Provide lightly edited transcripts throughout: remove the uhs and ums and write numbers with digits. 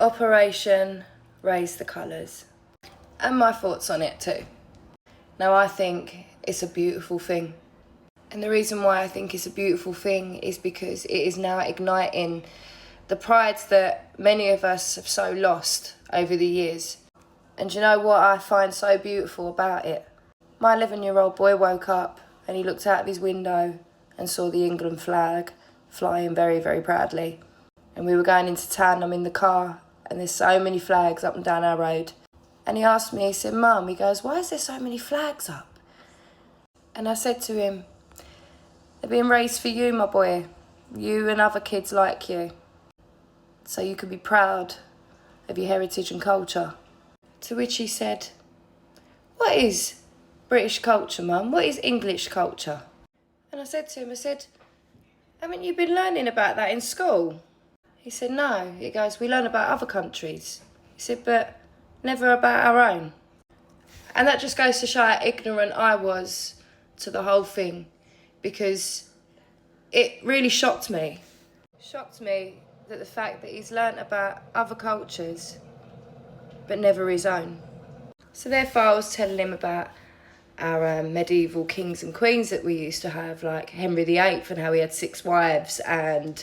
Operation Raise the Colours. And my thoughts on it too. Now, I think it's a beautiful thing. And the reason why I think it's a beautiful thing is because it is now igniting the pride that many of us have so lost over the years. And you know what I find so beautiful about it? My 11-year-old boy woke up and he looked out of his window and saw the England flag flying very, very proudly. And we were going into town, I'm in the car, and there's so many flags up and down our road. And he asked me, he said, Mum, he goes, why is there so many flags up? And I said to him, they're being raised for you, my boy, you and other kids like you, so you can be proud of your heritage and culture. To which he said, what is British culture, Mum? What is English culture? And I said to him, I said, haven't you been learning about that in school? He said, no. He goes, we learn about other countries. He said, but never about our own. And that just goes to show how ignorant I was to the whole thing, because it really shocked me. Shocked me that the fact that he's learnt about other cultures, but never his own. So therefore I was telling him about our medieval kings and queens that we used to have, like Henry VIII and how he had 6 wives, and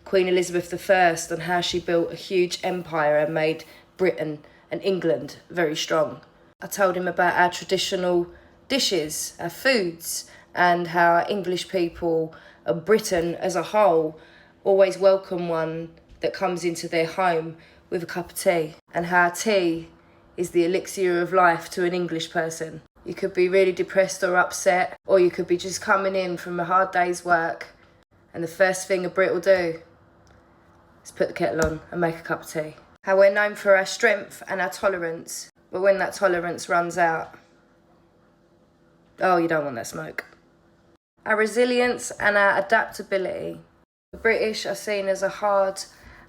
Queen Elizabeth I and how she built a huge empire and made Britain and England very strong. I told him about our traditional dishes, our foods, and how English people and Britain as a whole always welcome one that comes into their home with a cup of tea, and how tea is the elixir of life to an English person. You could be really depressed or upset, or you could be just coming in from a hard day's work, and the first thing a Brit will do is put the kettle on and make a cup of tea. How we're known for our strength and our tolerance, but when that tolerance runs out, oh, you don't want that smoke. Our resilience and our adaptability. The British are seen as a hard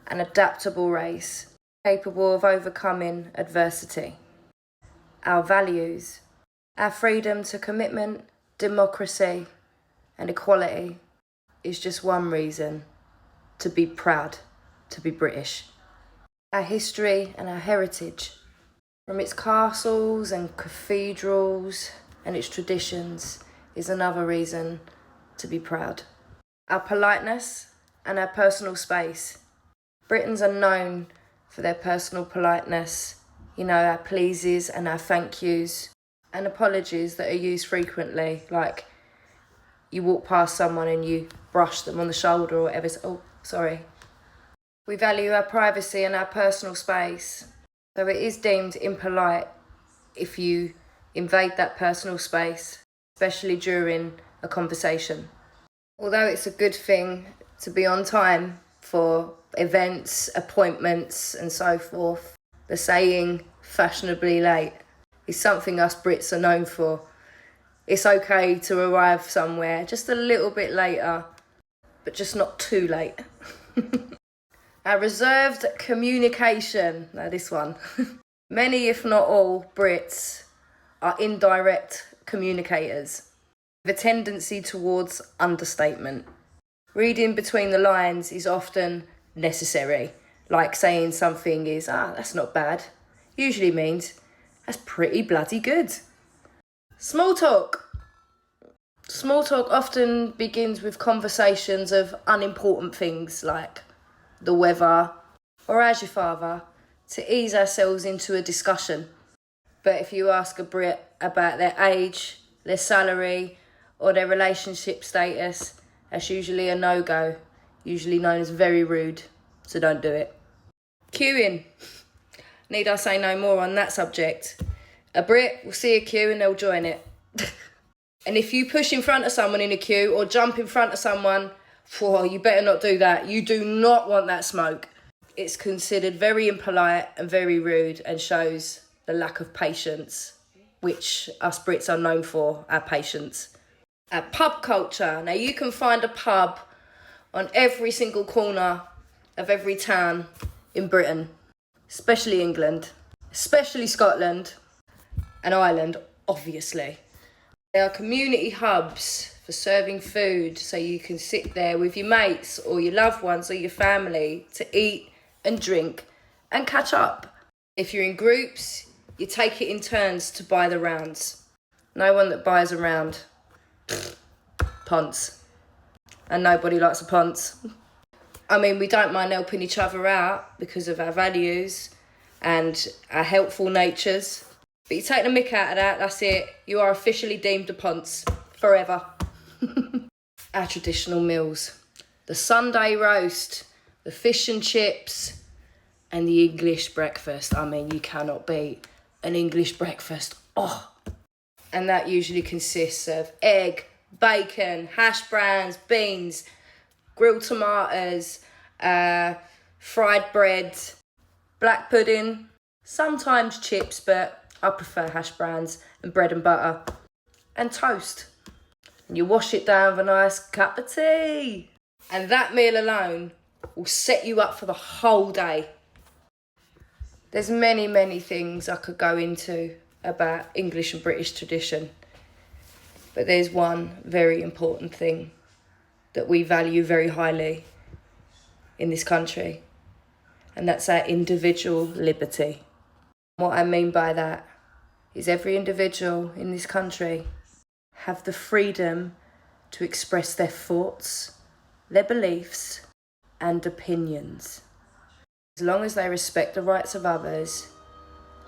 and adaptable race, capable of overcoming adversity. Our values. Our freedom to commitment, democracy and equality is just one reason to be proud to be British. Our history and our heritage, from its castles and cathedrals and its traditions, is another reason to be proud. Our politeness and our personal space. Britons are known for their personal politeness, our pleases and our thank yous, and apologies that are used frequently, like you walk past someone and you brush them on the shoulder or whatever. Oh, sorry. We value our privacy and our personal space, so it is deemed impolite if you invade that personal space, especially during a conversation. Although it's a good thing to be on time for events, appointments and so forth, the saying fashionably late is something us Brits are known for. It's okay to arrive somewhere just a little bit later, but just not too late. Our reserved communication. Now this one. Many, if not all, Brits are indirect communicators with a tendency towards understatement. Reading between the lines is often necessary, like saying something is, that's not bad, usually means, that's pretty bloody good. Small talk. Small talk often begins with conversations of unimportant things like the weather or how's your father, to ease ourselves into a discussion. But if you ask a Brit about their age, their salary or their relationship status, that's usually a no-go, usually known as very rude, so don't do it. Queuing. Need I say no more on that subject? A Brit will see a queue and they'll join it. And if you push in front of someone in a queue or jump in front of someone, you better not do that. You do not want that smoke. It's considered very impolite and very rude and shows the lack of patience, which us Brits are known for, our patience. Our pub culture. Now you can find a pub on every single corner of every town in Britain, especially England, especially Scotland and Ireland, obviously. They are community hubs for serving food, so you can sit there with your mates or your loved ones or your family to eat and drink and catch up. If you're in groups, you take it in turns to buy the rounds. No one that buys a round. Punts. And nobody likes a punt. I mean, we don't mind helping each other out because of our values and our helpful natures. But you take the mick out of that, that's it. You are officially deemed a punts forever. Our traditional meals. The Sunday roast, the fish and chips, and the English breakfast. I mean, you cannot beat an English breakfast. Oh. And that usually consists of egg, bacon, hash browns, beans, grilled tomatoes, fried bread, black pudding, sometimes chips, but I prefer hash browns and bread and butter, and toast. And you wash it down with a nice cup of tea. And that meal alone will set you up for the whole day. There's many, many things I could go into about English and British tradition. But there's one very important thing that we value very highly in this country, and that's our individual liberty. What I mean by that is every individual in this country have the freedom to express their thoughts, their beliefs, and opinions. As long as they respect the rights of others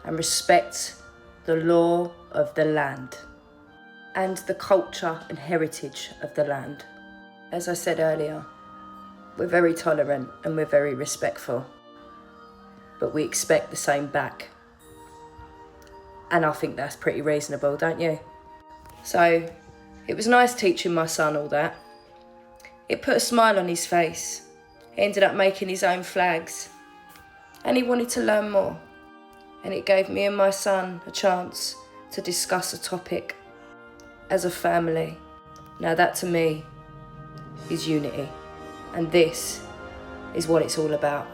and respect the law of the land and the culture and heritage of the land. As I said earlier, we're very tolerant and we're very respectful, but we expect the same back. And I think that's pretty reasonable, don't you? So it was nice teaching my son all that. It put a smile on his face. He ended up making his own flags and he wanted to learn more. And it gave me and my son a chance to discuss a topic as a family. Now that to me is unity. And this is what it's all about.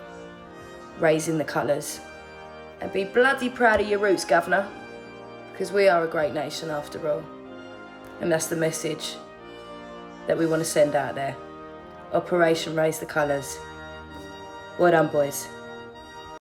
Raising the colours. And be bloody proud of your roots, governor. Because we are a great nation after all. And that's the message that we want to send out there. Operation Raise the Colours. Well done, boys.